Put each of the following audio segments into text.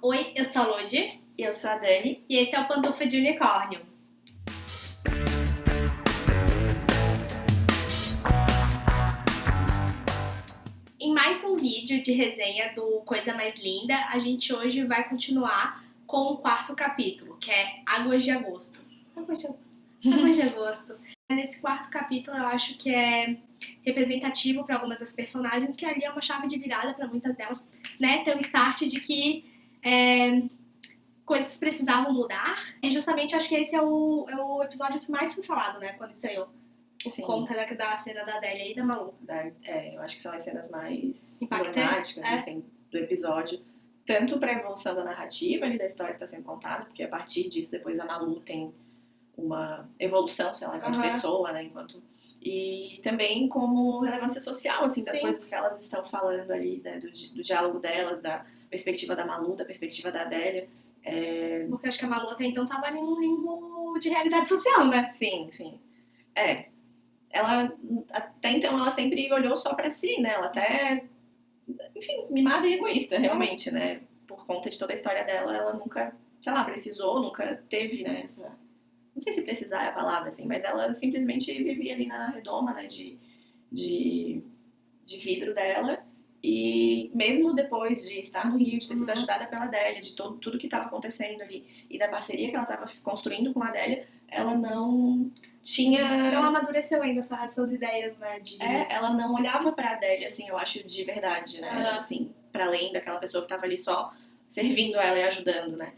Oi, eu sou a Lodi. Eu sou a Dani. E esse é o Pantufa de Unicórnio. Em mais um vídeo de resenha do Coisa Mais Linda, a gente hoje vai continuar com o quarto capítulo, que é Águas de Agosto. Águas de Agosto. Águas de Agosto. Nesse quarto capítulo eu acho que é representativo para algumas das personagens, que ali é uma chave de virada para muitas delas, né? Ter um start de que coisas precisavam mudar. E justamente acho que esse é o episódio que mais foi falado, né? Quando estreou. Por conta da cena da Adélia e da Malu. Eu acho que são as cenas mais impactantes, emblemáticas assim, do episódio. Tanto para a evolução da narrativa ali, da história que está sendo contada, porque a partir disso depois a Malu tem uma evolução, sei lá, enquanto pessoa, né? E também como relevância social, assim, das coisas que elas estão falando ali, né? Do diálogo delas, da perspectiva da Malu, da perspectiva da Adélia. Porque acho que a Malu até então estava em um limbo de realidade social, né? Sim. Ela, até então, ela sempre olhou só pra si, né? Ela até, enfim, mimada e egoísta, realmente, né? Por conta de toda a história dela, ela nunca, sei lá, precisou, nunca teve, né? Não sei se precisar é a palavra, assim, mas ela simplesmente vivia ali na redoma, né? De vidro dela. E mesmo depois de estar no Rio, de ter sido ajudada pela Adélia, de tudo que estava acontecendo ali e da parceria que ela estava construindo com a Adélia, ela não tinha... Não amadureceu ainda essas ideias, né? Ela não olhava pra Adélia, assim, eu acho, de verdade, né? Assim, pra além daquela pessoa que tava ali só servindo ela e ajudando, né?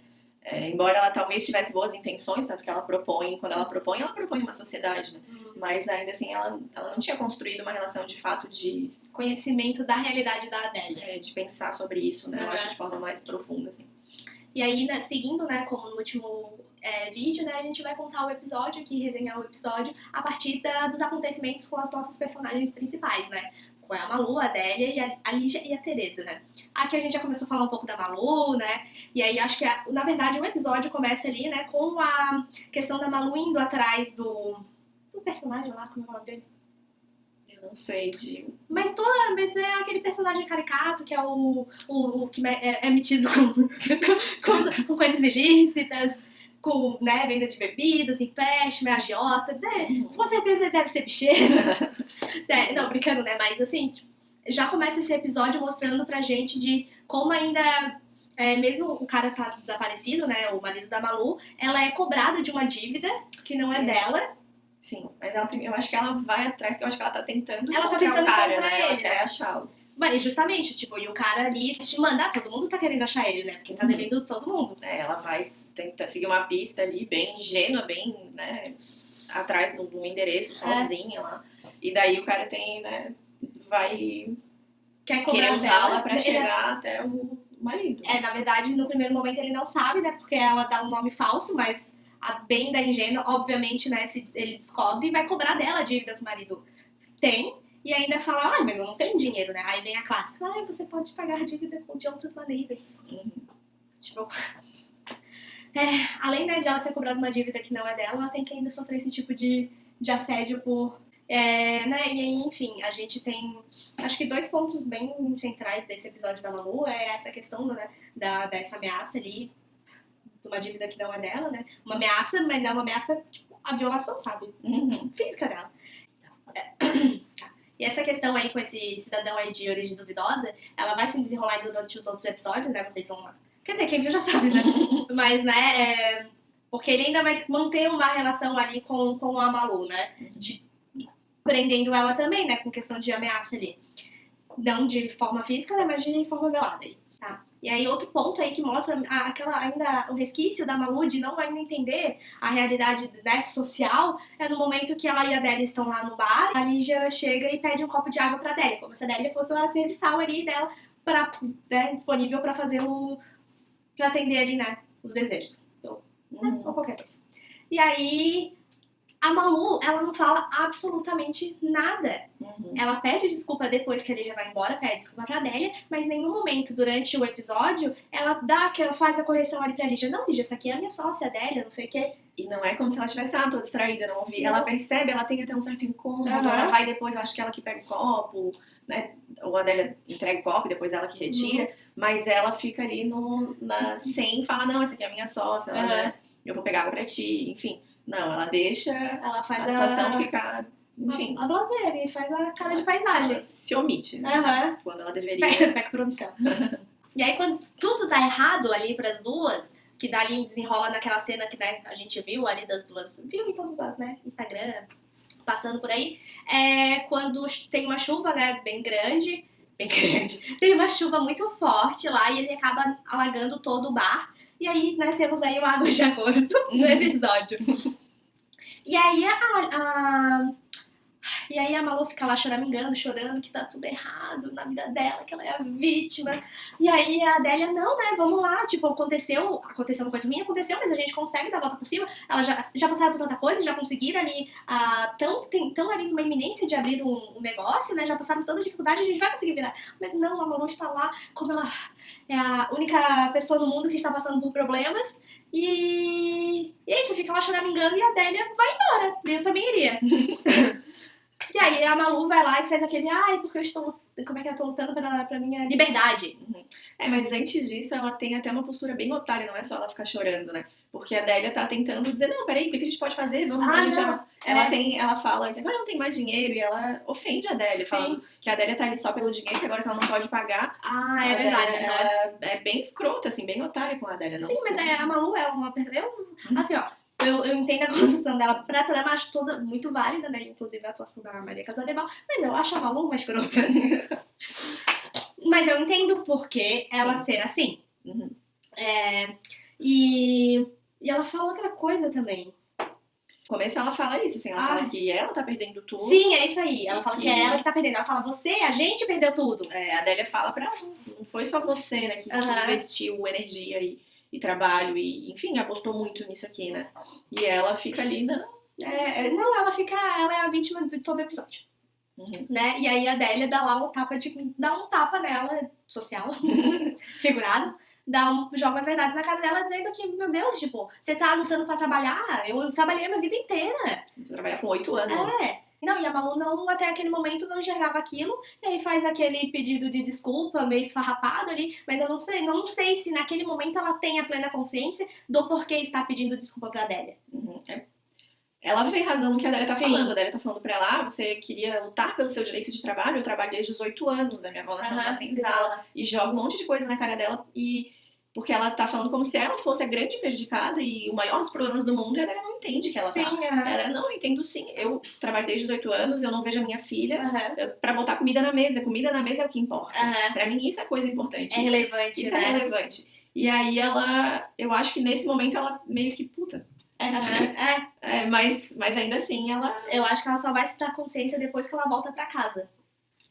Embora ela talvez tivesse boas intenções, tanto que ela propõe uma sociedade, né? Mas ainda assim, ela não tinha construído uma relação de fato de conhecimento da realidade da Adélia. De pensar sobre isso, né? Eu acho de forma mais profunda, assim. E aí, né, seguindo, né, como no último vídeo, né, a gente vai contar o episódio, resenhar o episódio a partir dos acontecimentos com as nossas personagens principais, né? Com a Malu, a Adélia, a Lígia e a Teresa, né? Aqui a gente já começou a falar um pouco da Malu, né? E aí acho que, na verdade, o episódio começa ali, né, com a questão da Malu indo atrás do personagem lá, como é o nome dele? Não sei, Mas é aquele personagem caricato que é o que é metido com coisas ilícitas, com, né, venda de bebidas, empréstimo, agiota, né? Com certeza ele deve ser bicheiro. Não, brincando, né? Mas assim, já começa esse episódio mostrando pra gente de como ainda, mesmo o cara tá desaparecido, né? O marido da Malu, ela é cobrada de uma dívida que não é dela. Sim, mas eu acho que ela vai atrás, que eu acho que ela tá tentando encontrar o cara, né? Ele, ela quer achá-lo. Mas justamente, tipo, e o cara ali te manda, todo mundo tá querendo achar ele, né? Porque tá devendo todo mundo. Ela vai tentar seguir uma pista ali bem ingênua, bem, né, atrás de um endereço sozinha lá. E daí o cara tem, né, vai querer usá-la pra chegar até o marido. Na verdade, no primeiro momento ele não sabe, né? Porque ela dá um nome falso, mas a bem da ingênua, obviamente, né, se ele descobre e vai cobrar dela a dívida que o marido tem. E ainda fala, mas eu não tenho dinheiro, né? Aí vem a clássica, você pode pagar a dívida de outras maneiras. Tipo, além, né, de ela ser cobrada uma dívida que não é dela, ela tem que ainda sofrer esse tipo de assédio por... né? E aí, enfim, a gente tem, acho que 2 pontos bem centrais desse episódio da Malu, essa questão, né, dessa ameaça ali, de uma dívida que não é dela, né? Uma ameaça, mas é uma ameaça, tipo, a violação, sabe? Física dela. E essa questão aí com esse cidadão aí de origem duvidosa, ela vai se desenrolar durante os outros episódios, né? Vocês vão lá. Quer dizer, quem viu já sabe, né? Mas, né, porque ele ainda vai manter uma relação ali com a Malu, né? Prendendo ela também, né? Com questão de ameaça ali. Não de forma física, né? Mas de forma velada. Tá? E aí, outro ponto aí que mostra ainda o resquício da Malu de não ainda entender a realidade, né, social, é no momento que ela e a Adélia estão lá no bar, a Lígia chega e pede um copo de água pra Adélia, como se a Adélia fosse uma serviçal ali dela, né, disponível pra fazer pra atender ali, né, os desejos. Então, ou qualquer coisa. E aí, a Malu, ela não fala absolutamente nada. Ela pede desculpa depois que a Lígia vai embora, pede desculpa pra Adélia, mas em nenhum momento durante o episódio ela faz a correção ali pra Lígia. Não, Lígia, essa aqui é a minha sócia, Adélia, não sei o quê. E não é como se ela estivesse, tô distraída, não ouvi. Ela percebe, ela tem até um certo incômodo, Aham. ela vai depois, eu acho que ela que pega o copo, né? Ou a Adélia entrega o copo e depois ela que retira. Mas ela fica ali sem falar, não, essa aqui é a minha sócia, ela, né, eu vou pegar água pra ti, enfim. Não, ela deixa Ela faz a situação ficar, enfim. A blazer, e faz a cara de paisagem. Ela se omite, né? Quando ela deveria. Pega produção. E aí, quando tudo tá errado ali pras duas, que dali desenrola naquela cena que, né, a gente viu ali das duas, viu em todas as, né, Instagram, passando por aí, quando tem uma chuva, né, bem grande, tem uma chuva muito forte lá e ele acaba alagando todo o bar. E aí, né, temos aí o Água de Agosto no episódio. E aí a Malu fica lá choramingando, chorando que tá tudo errado na vida dela, que ela é a vítima. E aí a Adélia, não, né, vamos lá, tipo, aconteceu uma coisa ruim, mas a gente consegue dar a volta por cima. Elas já passaram por tanta coisa, já conseguiram ali, tão ali numa iminência de abrir um negócio, né, já passaram tanta dificuldade, a gente vai conseguir virar. Mas não, a Malu está lá, como ela é a única pessoa no mundo que está passando por problemas. E é isso, fica lá choramingando e a Adélia vai embora. Eu também iria. E aí a Malu vai lá e faz aquele, porque eu estou, como é que eu tô lutando pra minha liberdade. Mas antes disso, ela tem até uma postura bem otária, não é só ela ficar chorando, né? Porque a Adélia tá tentando dizer, não, peraí, o que a gente pode fazer? Vamos, a gente ela fala que agora não tem mais dinheiro e ela ofende a Adélia, falando que a Adélia tá ali só pelo dinheiro, que agora que ela não pode pagar. É verdade. Ela é bem escrota, assim, bem otária com a Adélia. Não mas a Malu é uma perdeu, assim, ó. Eu entendo a construção dela pra trama, acho toda muito válida, né? Inclusive a atuação da Maria Casadeval, mas eu acho a Malu uma escrota. Mas eu entendo porque ela ser assim. E ela fala outra coisa também. No começo ela fala isso, assim, ela fala que ela tá perdendo tudo. Sim, é isso aí. Ela fala que é ela que tá perdendo. Ela fala, a gente perdeu tudo. A Adélia fala pra ela, não foi só você, né, que investiu energia e trabalho e, enfim, apostou muito nisso aqui, né? E ela fica ali, não, ela é a vítima de todo episódio. Né? E aí a Adélia dá lá dá um tapa nela, social, figurado, joga as verdades na cara dela, dizendo que, meu Deus, tipo, você tá lutando pra trabalhar, eu trabalhei a minha vida inteira. Você trabalha com 8 anos. Não, e a Malu até aquele momento não enxergava aquilo, e aí faz aquele pedido de desculpa, meio esfarrapado ali, mas eu não sei se naquele momento ela tem a plena consciência do porquê está pedindo desculpa pra Adélia. Ela vê razão no que a Adélia tá falando. A Adélia tá falando pra ela, você queria lutar pelo seu direito de trabalho, eu trabalho desde os 8 anos, a minha avó nasceu numa senzala, e joga um monte de coisa na cara dela, porque ela tá falando como se ela fosse a grande prejudicada e o maior dos problemas do mundo, e a Adélia não entende que ela Ela não, eu entendo sim, eu trabalho desde os 8 anos, eu não vejo a minha filha pra botar comida na mesa é o que importa. Pra mim isso é coisa importante. É relevante, isso é relevante. E aí eu acho que nesse momento ela meio que, puta... mas ainda assim ela... Eu acho que ela só vai se dar consciência depois que ela volta pra casa.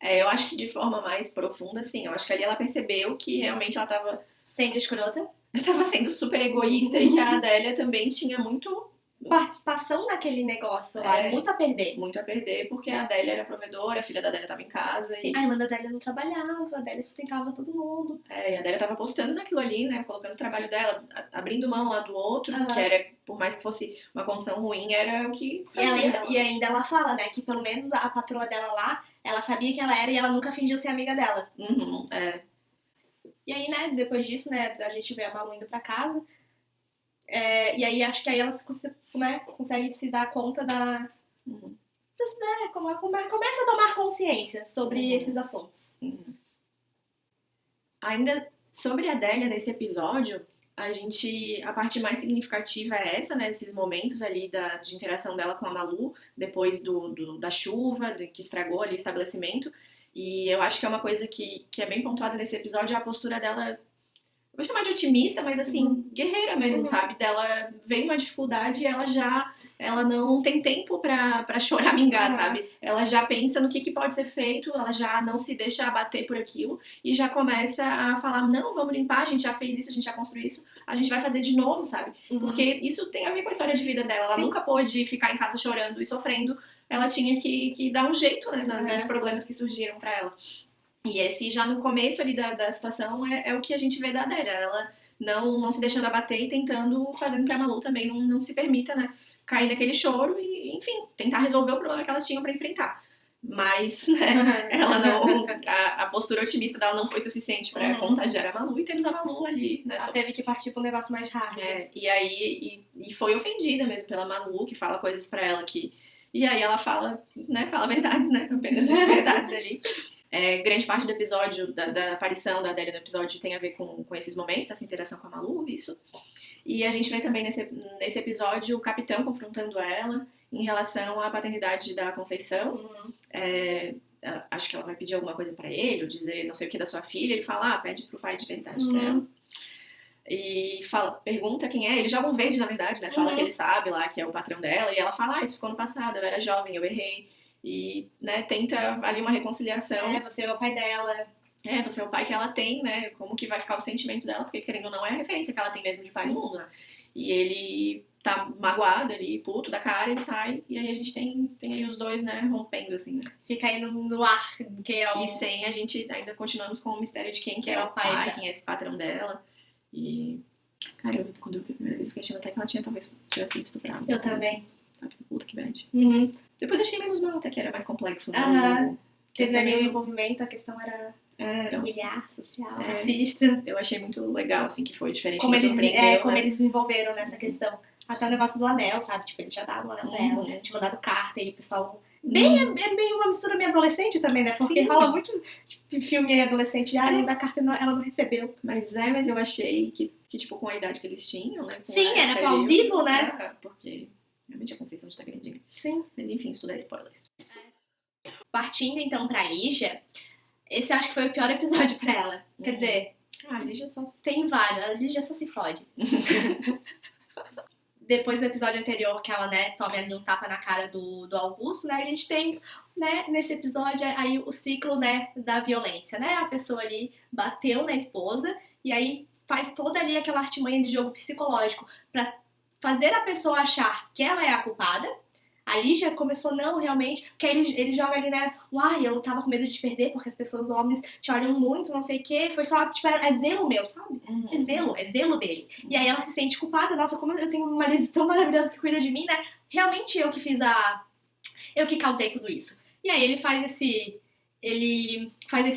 Eu acho que de forma mais profunda, sim. Eu acho que ali ela percebeu que realmente ela tava... Sendo escrota. Tava sendo super egoísta e que a Adélia também tinha muito... participação naquele negócio lá, muito a perder. Muito a perder, porque a Adélia era provedora, a filha da Adélia tava em casa. Sim. A irmã da Adélia não trabalhava, a Adélia sustentava todo mundo. E a Adélia tava apostando naquilo ali, né, colocando o trabalho dela, abrindo mão lá do outro, que era, por mais que fosse uma condição ruim, era o que fazia. E ainda ela fala, né, que pelo menos a patroa dela lá, ela sabia quem ela era e ela nunca fingiu ser amiga dela. E aí, né, depois disso, né, a gente vê a Malu indo pra casa. E aí acho que aí ela consegue se dar conta da... começa a tomar consciência sobre esses assuntos. Ainda sobre a Adélia nesse episódio, a parte mais significativa é essa, né, esses momentos ali de interação dela com a Malu, depois da chuva, que estragou ali o estabelecimento. E eu acho que é uma coisa que é bem pontuada nesse episódio, é a postura dela... Vou chamar de otimista, mas assim, guerreira mesmo, sabe? Dela vem uma dificuldade e ela não tem tempo pra choramingar, sabe? Ela já pensa no que pode ser feito, ela já não se deixa abater por aquilo e já começa a falar, não, vamos limpar, a gente já fez isso, a gente já construiu isso, a gente vai fazer de novo, sabe? Porque isso tem a ver com a história de vida dela. Ela nunca pôde ficar em casa chorando e sofrendo, ela tinha que dar um jeito, né, nos problemas que surgiram pra ela. E esse já no começo ali da situação é o que a gente vê da Adélia. Ela não se deixando abater e tentando fazer com que a Malu também não se permita, né, cair naquele choro e, enfim, tentar resolver o problema que elas tinham pra enfrentar. Mas, né, ela não. A postura otimista dela não foi suficiente pra contagiar a Malu e temos a Malu ali, né? Ela teve que partir pra um negócio mais hard. E aí, foi ofendida mesmo pela Malu, que fala coisas pra ela que. E aí ela fala, né, fala verdades, né? Apenas diz verdades ali. Grande parte do episódio, da aparição da Adélia no episódio tem a ver com esses momentos, essa interação com a Malu, isso. E a gente vê também nesse episódio o capitão confrontando ela em relação à paternidade da Conceição. Acho que ela vai pedir alguma coisa pra ele, ou dizer não sei o que da sua filha. Ele fala, pede pro pai de verdade dela. E pergunta quem é. Ele joga um verde, na verdade, né? Fala que ele sabe lá, que é o patrão dela. E ela fala, isso ficou no passado, eu era jovem, eu errei. E, né, tenta ali uma reconciliação. Você é o pai dela. Você é o pai que ela tem, né? Como que vai ficar o sentimento dela? Porque, querendo ou não, é a referência que ela tem mesmo de pai no mundo, né? E ele tá magoado ali, puto da cara, ele sai. E aí a gente tem aí os dois, né, rompendo, assim, né? Fica aí no ar. Quem é o... E sem a gente ainda continuamos com o mistério de quem que é o pai, quem é esse patrão dela. E, cara, quando eu vi a primeira vez, eu fiquei achando até que ela talvez tivesse sido estuprada. Eu também. Puta que bad. Depois eu achei menos mal, até que era mais complexo. Teve ali o envolvimento, a questão era familiar, social, racista. Eu achei muito legal, assim, que foi diferente. Como eles desenvolveram nessa questão. Até o negócio do anel, sabe? Tipo, ele já dava o anel dela, né? Tinha mandado carta e o pessoal... É meio uma mistura meio adolescente também, né? Porque rola muito tipo, filme adolescente. Não dá carta, ela não recebeu. Mas eu achei que, tipo, com a idade que eles tinham, né? Era plausível, né? Porque realmente a Conceição está grandinha. Sim. Mas enfim, isso tudo é spoiler. Partindo, então, pra Lígia, esse eu acho que foi o pior episódio pra ela. Quer dizer... A Lígia só... Tem vários. A Lígia só se fode. Depois do episódio anterior, que ela, né, toma ali um tapa na cara do Augusto, né, a gente tem, né, nesse episódio aí o ciclo, né, da violência, né, a pessoa ali bateu na esposa e aí faz toda ali aquela artimanha de jogo psicológico pra fazer a pessoa achar que ela é a culpada. A Lígia começou, não, realmente, porque ele joga ali, né, eu tava com medo de te perder porque as pessoas, os homens, te olham muito, não sei o quê, foi só, tipo, é zelo meu, sabe? É zelo dele. E aí ela se sente culpada, nossa, como eu tenho um marido tão maravilhoso que cuida de mim, né, realmente eu que causei tudo isso. E aí ele faz esse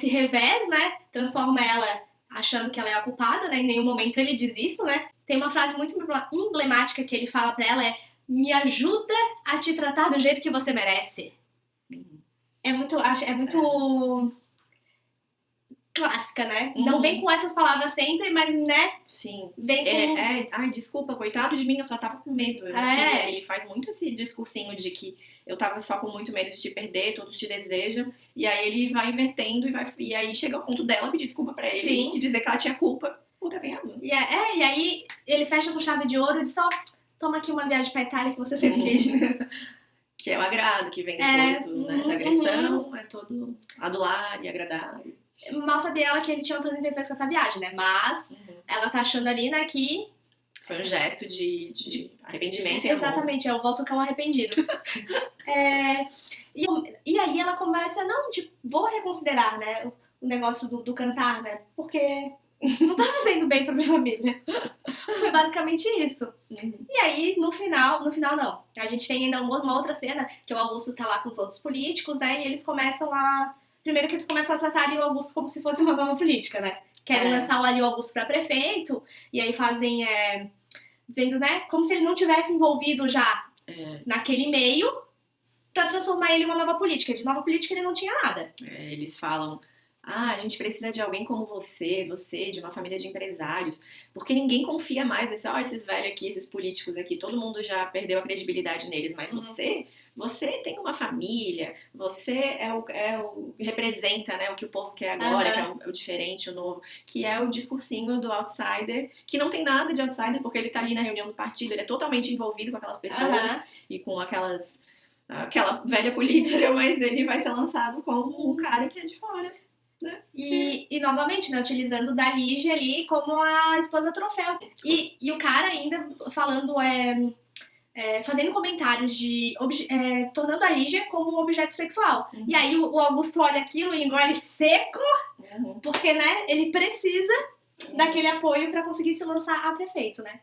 revés, né, transforma ela achando que ela é a culpada, né, em nenhum momento ele diz isso, né. Tem uma frase muito emblemática que ele fala pra ela, me ajuda a te tratar do jeito que você merece. É muito clássica, né? Não vem com essas palavras sempre, mas, né? Sim. Vem com... Ai, desculpa, coitado de mim, eu só tava com medo. Ele faz muito esse discursinho de que eu tava só com muito medo de te perder, todos te desejam. E aí ele vai invertendo e aí chega ao ponto dela pedir desculpa pra ele. Sim. E dizer que ela tinha culpa. Puta, bem amor. E aí ele fecha com chave de ouro e só... Toma aqui uma viagem pra Itália que você sempre quis. Que é o agrado, que vem depois da agressão, é todo adular e agradar. Mal sabia ela que ele tinha outras intenções com essa viagem, né? Mas ela tá achando ali, né, que... Foi um gesto de arrependimento e exatamente, amor. Eu volto cão arrependido. E aí ela começa, vou reconsiderar, né, o negócio do cantar, né? Porque... não tava fazendo bem pra minha família. Foi basicamente isso. E aí, no final não. A gente tem ainda uma outra cena, que o Augusto tá lá com os outros políticos, né? E eles começam a... Primeiro que eles começam a tratar ali o Augusto como se fosse uma nova política, né? Querem lançar ali o Augusto pra prefeito, e aí fazem... dizendo, né? Como se ele não tivesse envolvido já naquele meio, pra transformar ele em uma nova política. De nova política ele não tinha nada. Eles falam... a gente precisa de alguém como você, de uma família de empresários, porque ninguém confia mais esses velhos aqui, esses políticos aqui, todo mundo já perdeu a credibilidade neles, mas você tem uma família, você representa, né, o que o povo quer agora, que é o diferente, o novo, que é o discursinho do outsider, que não tem nada de outsider, porque ele tá ali na reunião do partido, ele é totalmente envolvido com aquelas pessoas e com aquela velha política, mas ele vai ser lançado como um cara que é de fora. Né? E novamente, né, utilizando da Lígia ali como a esposa troféu. E o cara ainda falando, fazendo comentários de tornando a Lígia como um objeto sexual. E aí o Augusto olha aquilo e engole seco, porque, né, ele precisa daquele apoio pra conseguir se lançar a prefeito, né?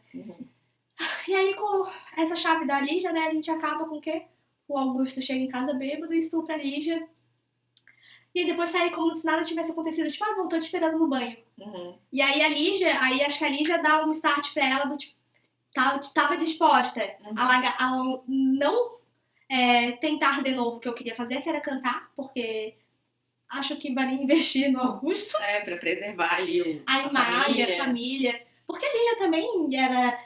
E aí, com essa chave da Lígia, né, a gente acaba com o quê? O Augusto chega em casa bêbado e estupra a Lígia. E aí depois sai como se nada tivesse acontecido. Tipo, não, tô te esperando no banho. E aí a Lígia, acho que a Lígia dá um start pra ela do tipo, tava disposta a não tentar de novo o que eu queria fazer, que era cantar, porque acho que valia investir no Augusto. Pra preservar ali a imagem, a família. Porque a Lígia também era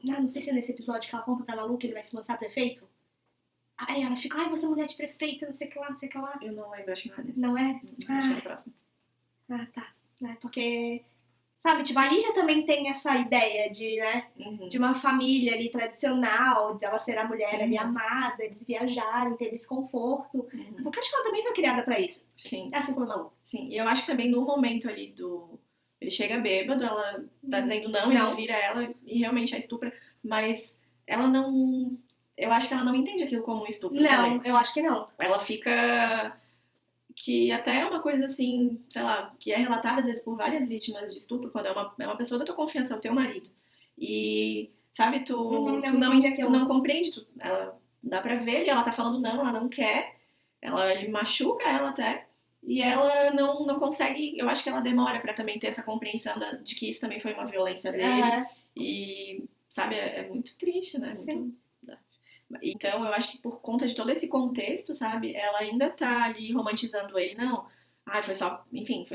não sei se é nesse episódio que ela conta pra Malu que ele vai se lançar prefeito. Aí elas ficam, você é mulher de prefeito, não sei o que lá, não sei o que lá. Eu não lembro, acho que não é nesse. Não é? Acho que é no próximo. Tá. Porque, sabe, tipo, a Lígia também tem essa ideia de, né, de uma família ali tradicional, de ela ser a mulher ali amada, eles viajarem, ter esse conforto. Porque acho que ela também foi criada pra isso. Sim. Assim como a Malu. Sim, e eu acho que também no momento ali ele chega bêbado, ela tá dizendo não, ele vira ela e realmente a estupra, mas ela não... Eu acho que ela não entende aquilo como um estupro. Não, também. Eu acho que não. Ela fica... Que até é uma coisa assim, sei lá, que é relatada às vezes por várias vítimas de estupro, quando é uma pessoa da tua confiança, é o teu marido. E, sabe, tu não compreende, ela dá pra ver, e ela tá falando não, ela não quer, ele machuca ela até, e ela não consegue, eu acho que ela demora pra também ter essa compreensão de que isso também foi uma violência dele, e, sabe, é muito triste, né? Sim. Então, eu acho que por conta de todo esse contexto, sabe, ela ainda tá ali romantizando ele, não. Foi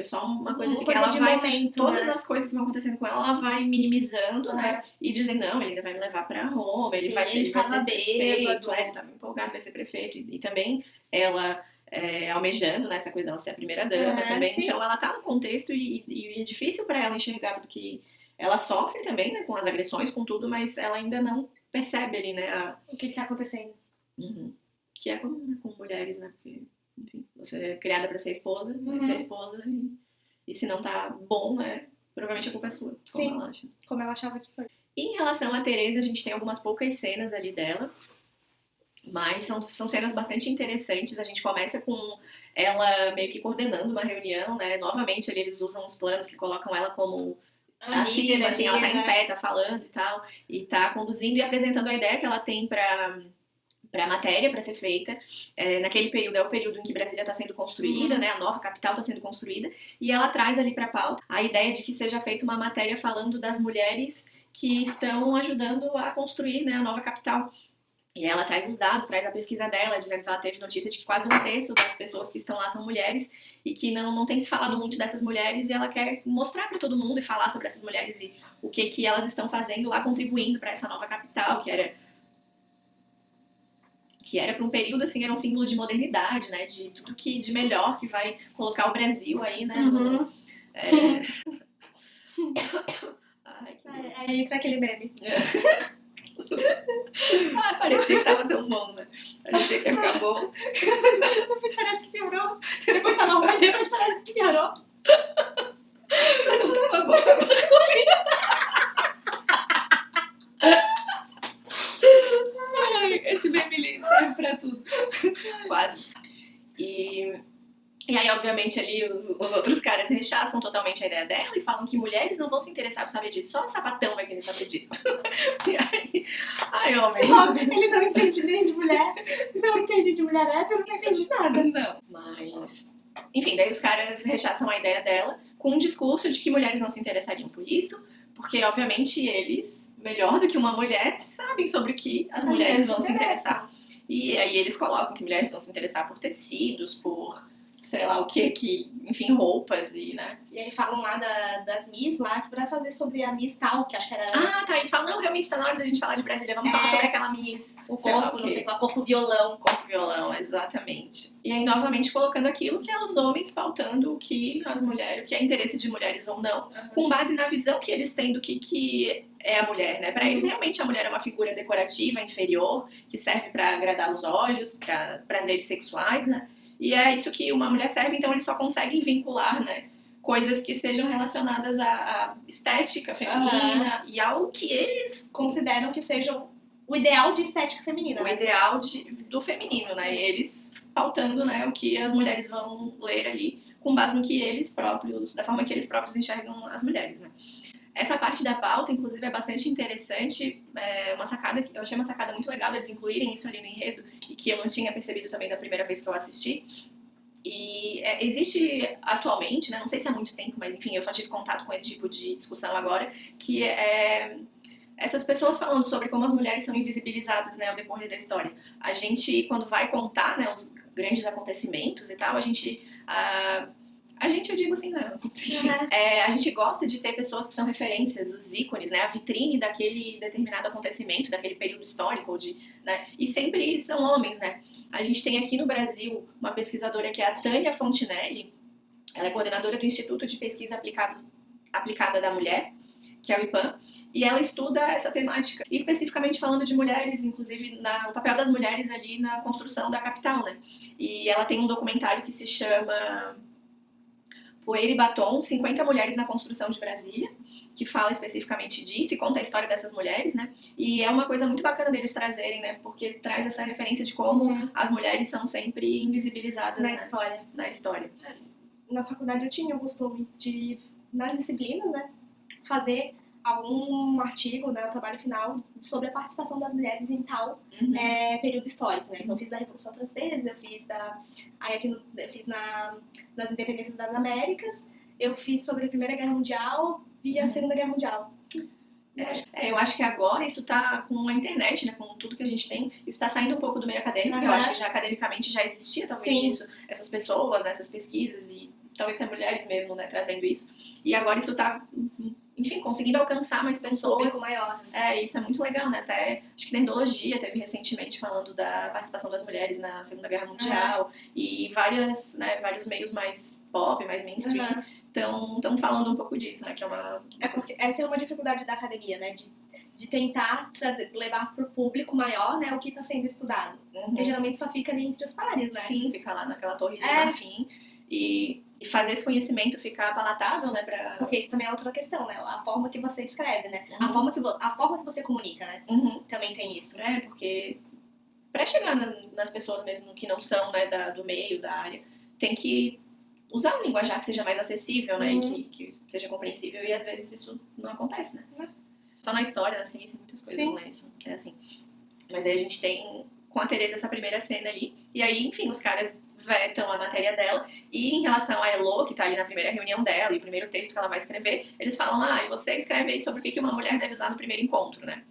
só uma coisa pequena. Ela vai, momento, todas né? as coisas que vão acontecendo com ela vai minimizando, né? E dizendo, não, ele ainda vai me levar pra Roma, ele vai ser prefeito, ele tava empolgado, vai ser prefeito. E também ela almejando, né, essa coisa dela ser a primeira dama também. Sim. Então, ela tá no contexto e é difícil pra ela enxergar tudo que ela sofre também, né, com as agressões, com tudo, mas ela ainda não percebe ali, né? O que tá acontecendo. Que é comum, né, com mulheres, né? Porque, enfim, você é criada pra ser esposa, vai ser esposa, e se não tá bom, né? Provavelmente a culpa é sua. Sim, ela acha. Como ela achava que foi. Em relação a Teresa, a gente tem algumas poucas cenas ali dela, mas são cenas bastante interessantes. A gente começa com ela meio que coordenando uma reunião, né? Novamente, ali eles usam os planos que colocam ela como assim, ela tá em pé, tá falando e tá conduzindo e apresentando a ideia que ela tem pra matéria pra ser feita. Naquele período é o período em que Brasília tá sendo construída, né? A nova capital tá sendo construída, e ela traz ali pra pauta a ideia de que seja feita uma matéria falando das mulheres que estão ajudando a construir, né, a nova capital. E ela traz os dados, traz a pesquisa dela, dizendo que ela teve notícia de que quase 1/3 das pessoas que estão lá são mulheres e que não tem se falado muito dessas mulheres, e ela quer mostrar para todo mundo e falar sobre essas mulheres e o que elas estão fazendo lá, contribuindo para essa nova capital, que era para um período assim, era um símbolo de modernidade, né, de tudo que de melhor que vai colocar o Brasil aí, né, Aí entra aquele meme. Parecia que tava tão bom, né? Parecia que ia ficar bom. Depois parece que piorou. Depois tava ruim, depois parece que piorou. Não tava bom, esse meme serve pra tudo. Quase. E aí, obviamente, ali os outros caras rechaçam totalmente a ideia dela e falam que mulheres não vão se interessar por saber disso, só o sapatão vai querer saber disso. E aí, homem. Ele não entende nem de mulher, não entende de mulher hétero, não entende de nada. Não. Mas, enfim, daí os caras rechaçam a ideia dela com um discurso de que mulheres não se interessariam por isso, porque, obviamente, eles, melhor do que uma mulher, sabem sobre o que as mulheres vão se interessar. E aí eles colocam que mulheres vão se interessar por tecidos, por sei lá o que, enfim, roupas e, né? E aí falam lá das Miss lá, que pra fazer sobre a Miss tal, que acho que era... Tá, eles falam, não, realmente tá na hora da gente falar de Brasília, vamos falar sobre aquela Miss... O corpo, não sei qual, corpo violão. Corpo violão, exatamente. E aí, novamente, colocando aquilo que é os homens pautando o que as mulheres, o que é interesse de mulheres ou não, com base na visão que eles têm do que é a mulher, né? Pra eles, realmente, a mulher é uma figura decorativa, inferior, que serve pra agradar os olhos, pra prazeres sexuais, né? E é isso que uma mulher serve, então eles só conseguem vincular, né, coisas que sejam relacionadas à estética feminina e ao que eles consideram que sejam o ideal de estética feminina. O ideal do feminino, né? E eles pautando, né, o que as mulheres vão ler ali com base no que eles próprios, da forma que eles próprios enxergam as mulheres, né? Essa parte da pauta, inclusive, é bastante interessante, uma sacada, eu achei uma sacada muito legal deles incluírem isso ali no enredo, e que eu não tinha percebido também da primeira vez que eu assisti. E existe atualmente, né, não sei se há muito tempo, mas enfim, eu só tive contato com esse tipo de discussão agora, que é essas pessoas falando sobre como as mulheres são invisibilizadas, né, ao decorrer da história. A gente, quando vai contar, né, os grandes acontecimentos e tal, a gente, eu digo assim, não. A gente gosta de ter pessoas que são referências, os ícones, né? A vitrine daquele determinado acontecimento, daquele período histórico, né? E sempre são homens, né? A gente tem aqui no Brasil uma pesquisadora que é a Tânia Fontinelli. Ela é coordenadora do Instituto de Pesquisa Aplicada da Mulher, que é o IPAM, e ela estuda essa temática, e especificamente falando de mulheres, inclusive o papel das mulheres ali na construção da capital, né? E ela tem um documentário que se chama Poeira e Batom, 50 Mulheres na Construção de Brasília, que fala especificamente disso e conta a história dessas mulheres, né? E é uma coisa muito bacana deles trazerem, né? Porque traz essa referência de como as mulheres são sempre invisibilizadas na história. Na faculdade eu tinha o costume de, nas disciplinas, né, fazer algum artigo, né, o trabalho final, sobre a participação das mulheres em tal período histórico, né? Então eu fiz da Revolução Francesa, eu fiz nas Independências das Américas, eu fiz sobre a Primeira Guerra Mundial e a Segunda Guerra Mundial. Eu acho que agora isso tá com a internet, né, com tudo que a gente tem, isso tá saindo um pouco do meio acadêmico, eu acho que já academicamente já existia talvez isso, essas pessoas, né, essas pesquisas e talvez até mulheres mesmo, né, trazendo isso. E agora isso tá, enfim, conseguindo alcançar mais pessoas. Um público maior. Isso é muito legal, né? Até, acho que Nerdologia teve recentemente falando da participação das mulheres na Segunda Guerra Mundial. E vários meios mais pop, mais mainstream, estão falando um pouco disso, né? Que é uma... porque essa é uma dificuldade da academia, né? De tentar levar para o público maior, né, o que está sendo estudado. Porque geralmente só fica ali entre os pares, né? Sim, fica lá naquela torre de marfim. E fazer esse conhecimento ficar palatável, né? Porque isso também é outra questão, né? A forma que você escreve, né? A forma que você comunica, né? Também tem isso. Porque para chegar nas pessoas mesmo que não são, né, do meio, da área, tem que usar um linguajar que seja mais acessível, né? E que seja compreensível. E às vezes isso não acontece, né? Só na história, na ciência, muitas coisas, né? Isso é assim. Mas aí a gente tem com a Teresa essa primeira cena ali. E aí, enfim, os caras vetam a matéria dela. E em relação a Elo, que tá ali na primeira reunião dela, e o primeiro texto que ela vai escrever, eles falam, e você escreve aí sobre o que uma mulher deve usar no primeiro encontro, né?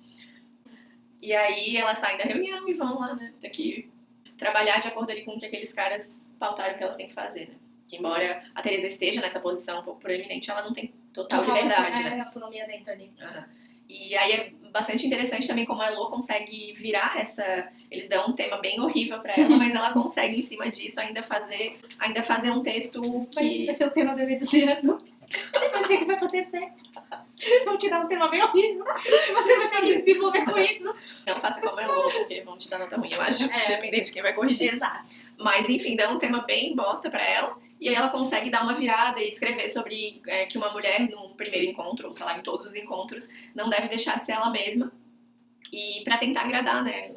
E aí elas saem da reunião e vão lá, né? Ter que trabalhar de acordo ali com o que aqueles caras pautaram que elas têm que fazer, né? Que embora a Teresa esteja nessa posição um pouco proeminente, ela não tem total liberdade, né? Autonomia dentro ali. E aí é bastante interessante também como a Elo consegue virar eles dão um tema bem horrível pra ela, mas ela consegue em cima disso ainda fazer um texto que... Vai ser o tema do ano. Vai ser o que vai acontecer. Vão te dar um tema bem horrível. Você vai ter que se envolver com isso. Não faça como a Elo, porque vão te dar nota ruim, eu acho. Dependendo de quem vai corrigir. Exato. Mas enfim, dá um tema bem bosta pra ela. E aí ela consegue dar uma virada e escrever sobre que uma mulher num primeiro encontro, ou sei lá, em todos os encontros, não deve deixar de ser ela mesma. E pra tentar agradar, né?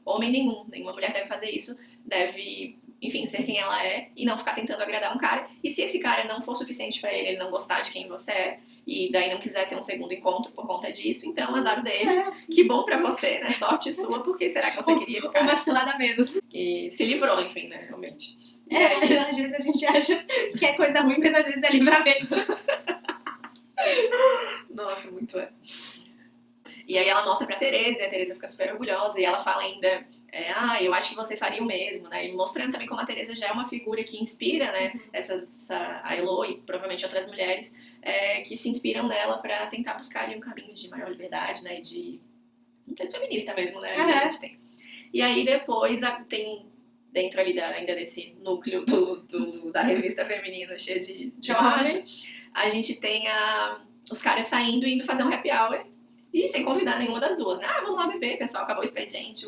Homem nenhuma mulher deve fazer isso. Deve, enfim, ser quem ela é e não ficar tentando agradar um cara. E se esse cara não for suficiente pra ele não gostar de quem você é, e daí não quiser ter um segundo encontro por conta disso, então azar dele. Que bom pra você, né? Sorte sua, porque será que você queria esse cara? Uma cilada menos. E se livrou, enfim, né? Realmente. Às vezes a gente acha que é coisa ruim, mas às vezes é livramento. Nossa, muito E aí ela mostra pra Teresa, e a Teresa fica super orgulhosa, e ela fala ainda, eu acho que você faria o mesmo, né? E mostrando também como a Teresa já é uma figura que inspira, né? A Elo e provavelmente outras mulheres que se inspiram nela pra tentar buscar ali um caminho de maior liberdade, né? De um texto feminista mesmo, né? Que a gente tem. E aí depois tem dentro ali ainda desse núcleo da revista feminina cheia de homem, a gente tem os caras saindo e indo fazer um happy hour e sem convidar nenhuma das duas, né? Vamos lá beber, pessoal, acabou o expediente.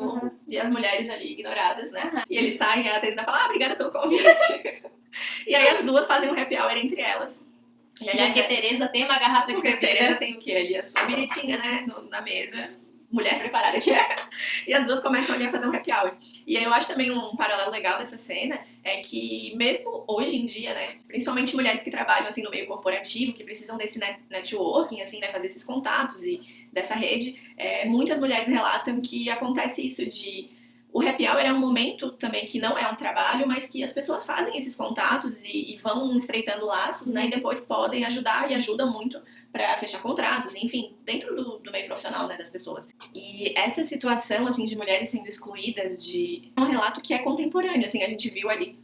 E as mulheres ali ignoradas, né? E eles saem e a Teresa fala, obrigada pelo convite. E aí as duas fazem um happy hour entre elas. E aliás, a Teresa tem uma garrafa de bebida. A Teresa tem o quê ali? A sua biritinha, né? Na mesa. mulher preparada que é. E as duas começam ali a fazer um happy hour. E aí eu acho também um paralelo legal dessa cena é que mesmo hoje em dia, né, principalmente mulheres que trabalham assim no meio corporativo, que precisam desse networking, assim, né, fazer esses contatos e dessa rede, muitas mulheres relatam que acontece isso de o happy hour é um momento também que não é um trabalho, mas que as pessoas fazem esses contatos e vão estreitando laços, né, e depois podem ajudar e ajudam muito para fechar contratos, enfim, dentro do meio profissional, né, das pessoas. E essa situação, assim, de mulheres sendo excluídas é um relato que é contemporâneo, assim, a gente viu ali,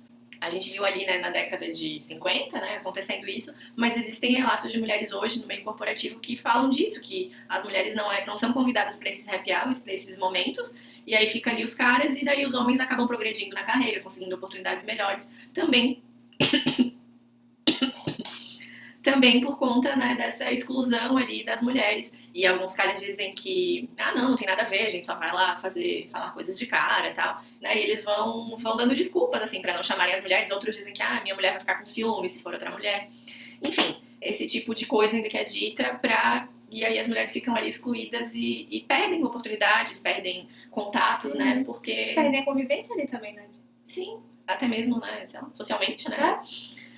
né, na década de 50, né, acontecendo isso, mas existem relatos de mulheres hoje no meio corporativo que falam disso, que as mulheres não são convidadas para esses happy hours, para esses momentos, e aí fica ali os caras, e daí os homens acabam progredindo na carreira, conseguindo oportunidades melhores, também por conta, né, dessa exclusão ali das mulheres. E alguns caras dizem que, não tem nada a ver, a gente só vai lá falar coisas de cara e tal, né, e eles vão dando desculpas, assim, pra não chamarem as mulheres. Outros dizem que, minha mulher vai ficar com ciúme se for outra mulher. Enfim, esse tipo de coisa ainda que é dita e aí as mulheres ficam ali excluídas e perdem oportunidades, perdem contatos, né, porque... Perdem a convivência ali também, né? Sim, até mesmo, né, socialmente, né.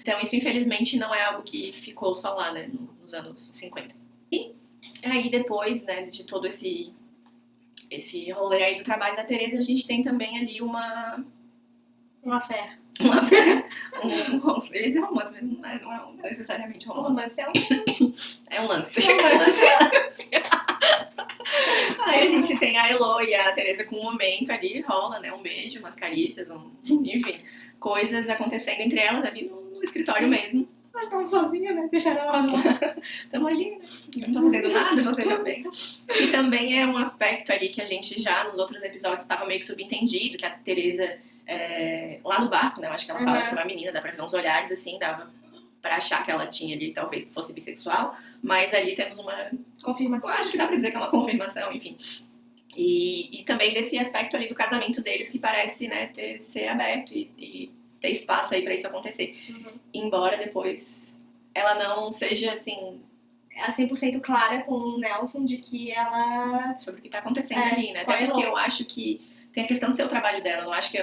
Então, isso, infelizmente, não é algo que ficou só lá, né, nos anos 50. E aí, depois, né, de todo esse rolê aí do trabalho da Teresa, a gente tem também ali uma fé. Eu ia dizer romance, mas não é necessariamente romance. Romance é um lance. Aí a gente tem a Elo e a Teresa com um momento ali, rola, né, um beijo, umas carícias, enfim, coisas acontecendo entre elas ali no escritório mesmo. Nós estamos sozinhas, né? Deixaram ela lá. Estamos ali, né? Não tô fazendo nada, você também. E também é um aspecto ali que a gente já nos outros episódios estava meio que subentendido, que a Teresa, lá no barco, né? Eu acho que ela fala que uma menina, dá pra ver uns olhares assim, dava pra achar que ela tinha ali, talvez fosse bissexual, mas ali temos uma confirmação. Eu acho que dá pra dizer que é uma confirmação, enfim. E também desse aspecto ali do casamento deles que parece, né, ser aberto e ter espaço aí pra isso acontecer. Embora depois ela não seja, assim... Ela 100% clara com o Nelson de que ela... Sobre o que tá acontecendo ali, né? Até porque eu acho que tem a questão do seu trabalho dela. Eu não acho que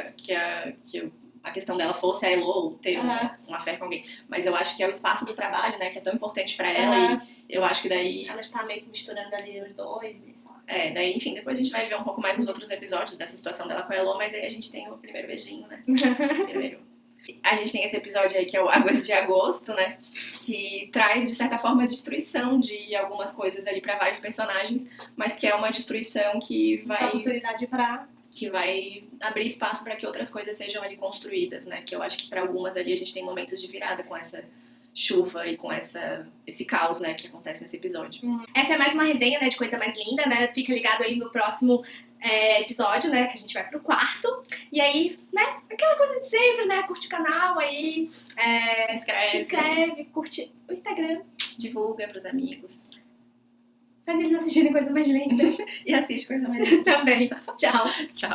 a questão dela fosse a Elo ou ter uma fé com alguém. Mas eu acho que é o espaço do trabalho, né? Que é tão importante pra ela. E eu acho que daí... Ela está meio que misturando ali os dois. Daí, enfim, depois a gente vai ver um pouco mais nos outros episódios dessa situação dela com a Elo. Mas aí a gente tem o primeiro beijinho, né? A gente tem esse episódio aí que é o Águas de Agosto, né? Que traz, de certa forma, a destruição de algumas coisas ali pra vários personagens. Mas que é uma destruição que vai... oportunidade pra... que vai abrir espaço para que outras coisas sejam ali construídas, né? Que eu acho que para algumas ali a gente tem momentos de virada com essa chuva e com esse caos, né, que acontece nesse episódio. Essa é mais uma resenha, né, de coisa mais linda, né? Fica ligado aí no próximo episódio, né, que a gente vai pro quarto. E aí, né, aquela coisa de sempre, né? Curte o canal aí, se inscreve, curte o Instagram, divulga pros amigos. Faz eles assistirem coisa mais linda. E assiste coisa mais linda também. Tchau. Tchau.